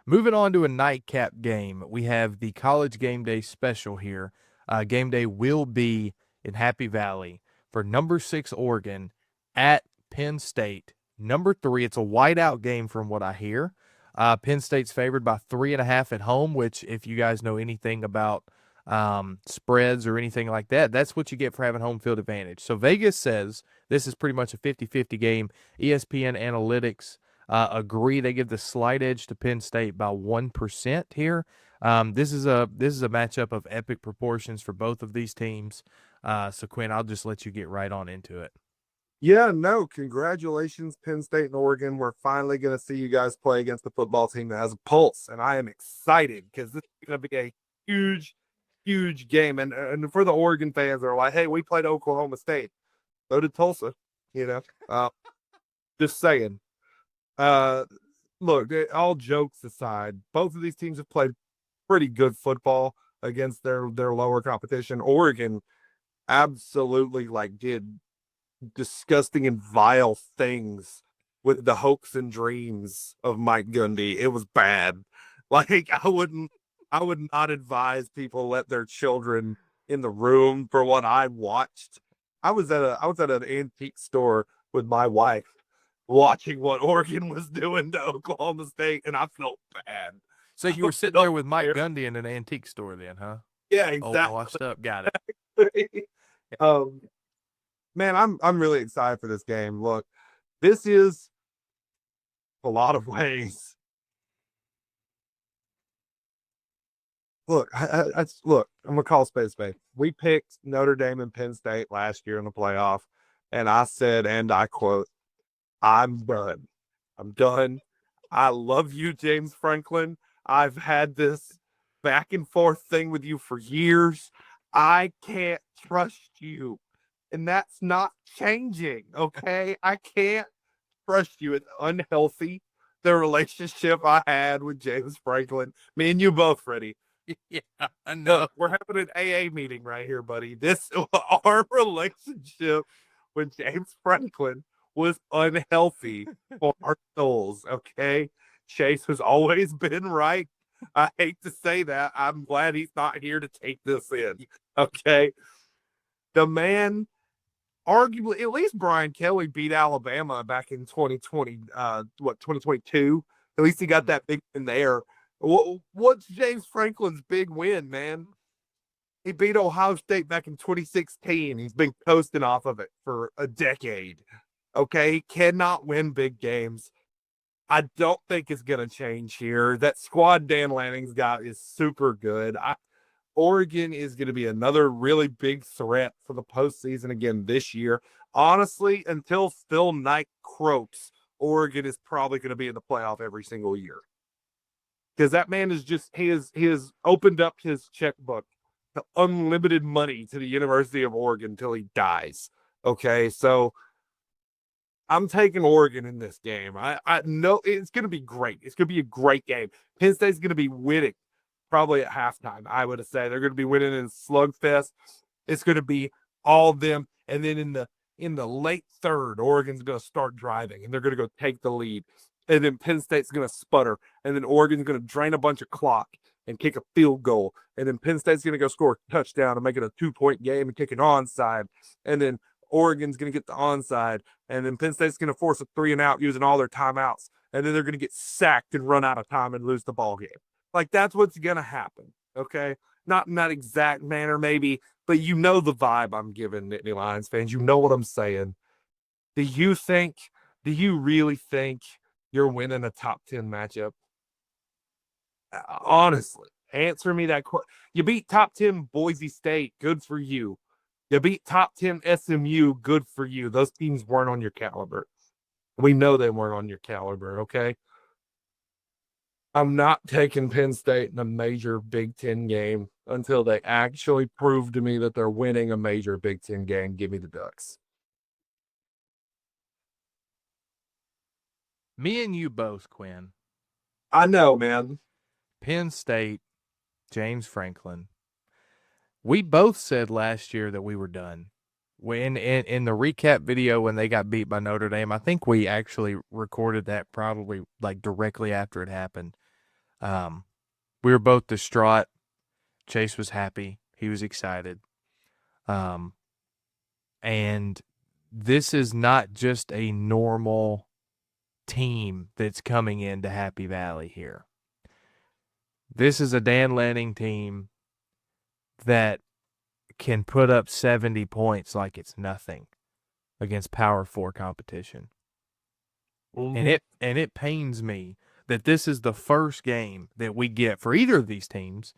Moving on to a nightcap game, we have the College Game Day special here. Game day will be in Happy Valley for number 6 Oregon at Penn State. Number 3, it's a whiteout game from what I hear. Penn State's favored by 3.5 at home, which, if you guys know anything about spreads or anything like that, that's what you get for having home field advantage. So Vegas says this is pretty much a 50-50 game. ESPN Analytics agree. They give the slight edge to Penn State by 1% here. This is a matchup of epic proportions for both of these teams. So Quinn, I'll just let you get right on into it. Yeah, no, congratulations, Penn State and Oregon. We're finally going to see you guys play against the football team that has a pulse, and I am excited because this is going to be a huge, huge game. And for the Oregon fans, they're like, "Hey, we played Oklahoma State, so did Tulsa," you know. Just saying. Uh, Look, all jokes aside, both of these teams have played pretty good football against their lower competition. Oregon absolutely like did disgusting and vile things with the hopes and dreams of Mike Gundy. It was bad. Like I would not advise people let their children in the room for what I watched. I was at an antique store with my wife watching what Oregon was doing to Oklahoma State, and I felt bad. So I you were sitting felt there with Mike bad. Gundy in an antique store then, huh? Yeah, Old exactly. washed up. Got it. um, man, I'm really excited for this game. Look, this is a lot of ways. Look. I'm gonna call space space. We picked Notre Dame and Penn State last year in the playoff, and I said, and I quote, "I'm done. I'm done. I love you, James Franklin. I've had this back and forth thing with you for years. I can't trust you, and that's not changing. Okay, I can't trust you. It's unhealthy. The relationship I had with James Franklin, me and you both, Freddie. Yeah, I know. Look, we're having an AA meeting right here, buddy. This our relationship with James Franklin was unhealthy for our souls. Okay, Chase has always been right. I hate to say that. I'm glad he's not here to take this in. Okay, the man arguably, at least Brian Kelly beat Alabama back in 2020, 2022. At least he got that big win there. What's James Franklin's big win, man? He beat Ohio State back in 2016. He's been coasting off of it for a decade. Okay, he cannot win big games. I don't think it's going to change here. That squad Dan Lanning's got is super good. Oregon is going to be another really big threat for the postseason again this year. Honestly, until Phil Knight croaks, Oregon is probably going to be in the playoff every single year because that man is just he has opened up his checkbook to unlimited money to the University of Oregon until he dies. Okay, so I'm taking Oregon in this game. I know it's going to be great. It's going to be a great game. Penn State's going to be winning probably at halftime. I would say they're going to be winning in slugfest. It's going to be all of them, and then in the late third, Oregon's going to start driving, and they're going to go take the lead, and then Penn State's going to sputter, and then Oregon's going to drain a bunch of clock and kick a field goal, and then Penn State's going to go score a touchdown and make it a 2-point game and kick an onside, and then Oregon's going to get the onside, and then Penn State's going to force a 3-and-out using all their timeouts, and then they're going to get sacked and run out of time and lose the ball game. Like that's what's going to happen. Okay, not in that exact manner, maybe, but you know the vibe I'm giving Nittany Lions fans. You know what I'm saying. Do you think? Do you really think you're winning a top 10 matchup? Honestly, answer me that question. You beat top 10 Boise State, good for you. You beat top 10 SMU, good for you. Those teams weren't on your caliber. We know they weren't on your caliber, okay? I'm not taking Penn State in a major Big Ten game until they actually prove to me that they're winning a major Big Ten game. Give me the Ducks. Me and you both, Quinn. I know, man. Penn State, James Franklin. We both said last year that we were done. When in the recap video when they got beat by Notre Dame, I think we actually recorded that probably like directly after it happened. We were both distraught. Chase was happy. He was excited. Um, and this is not just a normal team that's coming into Happy Valley here. This is a Dan Lanning team that can put up 70 points like it's nothing against Power 4 competition. Mm-hmm. And it pains me that this is the first game that we get for either of these teams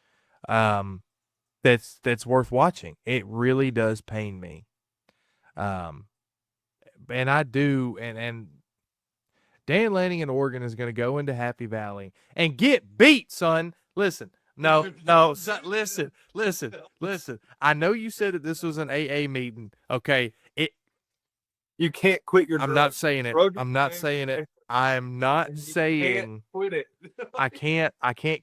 that's worth watching. It really does pain me. And I do and Dan Lanning in Oregon is going to go into Happy Valley and get beat, son. Listen. No, son, listen. I know you said that this was an AA meeting. Okay. You can't quit your I'm drug. not saying it. I'm not saying it. I'm not saying quit it. I can't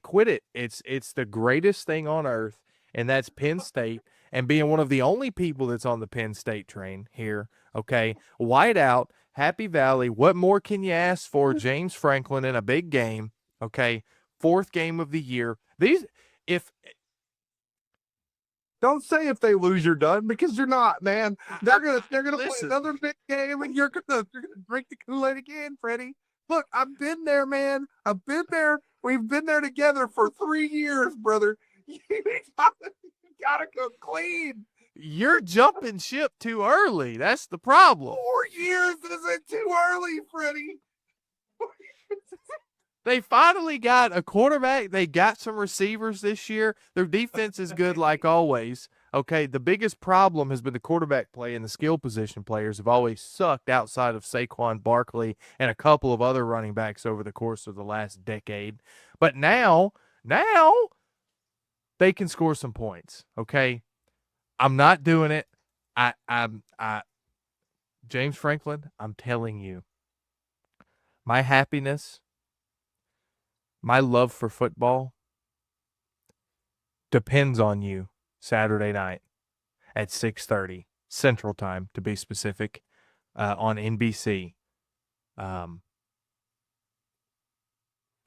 quit it. It's the greatest thing on earth, and that's Penn State and being one of the only people that's on the Penn State train here. Okay. Whiteout, Happy Valley. What more can you ask for? James Franklin in a big game. Okay. Fourth game of the year. If Don't say if they lose you're done, because you're not, man. They're gonna play listen. another big game and you're gonna drink the Kool-Aid again, Freddie. Look, I've been there, man. I've been there. We've been there together for 3 years, brother. You gotta go clean. You're jumping ship too early. That's the problem. 4 years isn't too early, Freddie. They finally got a quarterback. They got some receivers this year. Their defense is good like always. Okay, the biggest problem has been the quarterback play, and the skill position players have always sucked outside of Saquon Barkley and a couple of other running backs over the course of the last decade. But now they can score some points. Okay, I'm not doing it. I James Franklin, I'm telling you, my happiness, my love for football depends on you Saturday night at 6:30 Central Time, to be specific, on NBC. I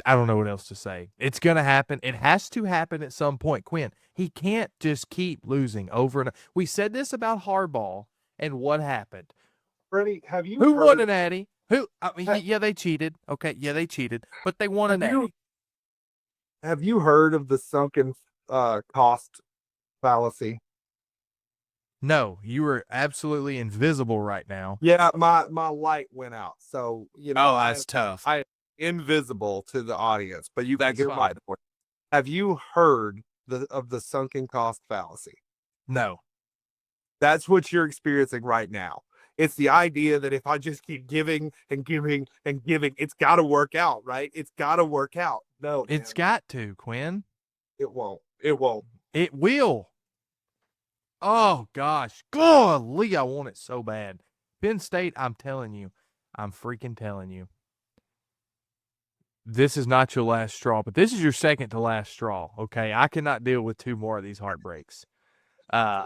don't know what else to say. It's going to happen. It has to happen at some point. Quinn, he can't just keep losing over and over. We said this about Harbaugh, and what happened? Freddie, have you Who heard, won an Natty? Who? I mean, yeah, they cheated. Okay, yeah, they cheated, but they won an Natty. have you heard of the sunken cost fallacy? No, you are absolutely invisible right now. Yeah, my light went out. So, Tough. I invisible to the audience, but you can That's hear fine. my voice. Have you heard of the sunken cost fallacy? No. That's what you're experiencing right now. It's the idea that if I just keep giving and giving and giving, it's got to work out, right? It's got to work out. No, It's man, got to, Quinn. it won't. It won't. It will. Oh, gosh. Golly, I want it so bad. Penn State, I'm telling you. I'm freaking telling you. This is not your last straw, but this is your second to last straw, okay? I cannot deal with two more of these heartbreaks. Oh,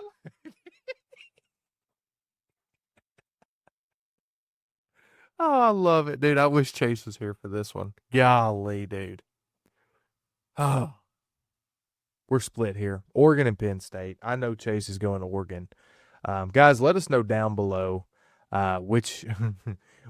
I love it, dude. I wish Chase was here for this one. Golly, dude. Oh, we're split here. Oregon and Penn State. I know Chase is going to Oregon. Guys, let us know down below which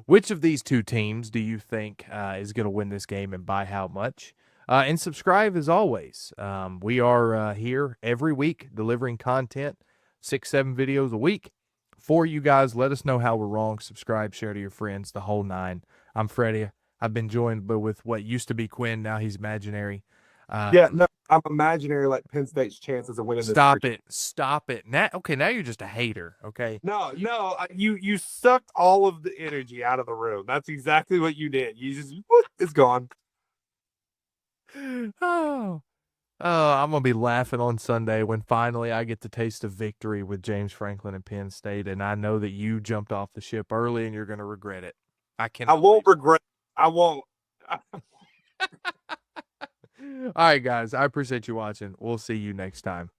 which of these two teams do you think is going to win this game and by how much. And subscribe as always. We are here every week delivering content, 6-7 videos a week for you guys. Let us know how we're wrong. Subscribe, share to your friends, the whole nine. I'm Freddie. I've been joined with what used to be Quinn. Now he's imaginary. Yeah, no, I'm imaginary like Penn State's chances of winning this. Stop it. Now, okay, now you're just a hater, okay? No, you sucked all of the energy out of the room. That's exactly what you did. You just it's gone. Oh. Oh, I'm going to be laughing on Sunday when finally I get to taste of victory with James Franklin and Penn State, and I know that you jumped off the ship early and you're going to regret it. I won't regret. I won't. All right, guys. I appreciate you watching. We'll see you next time.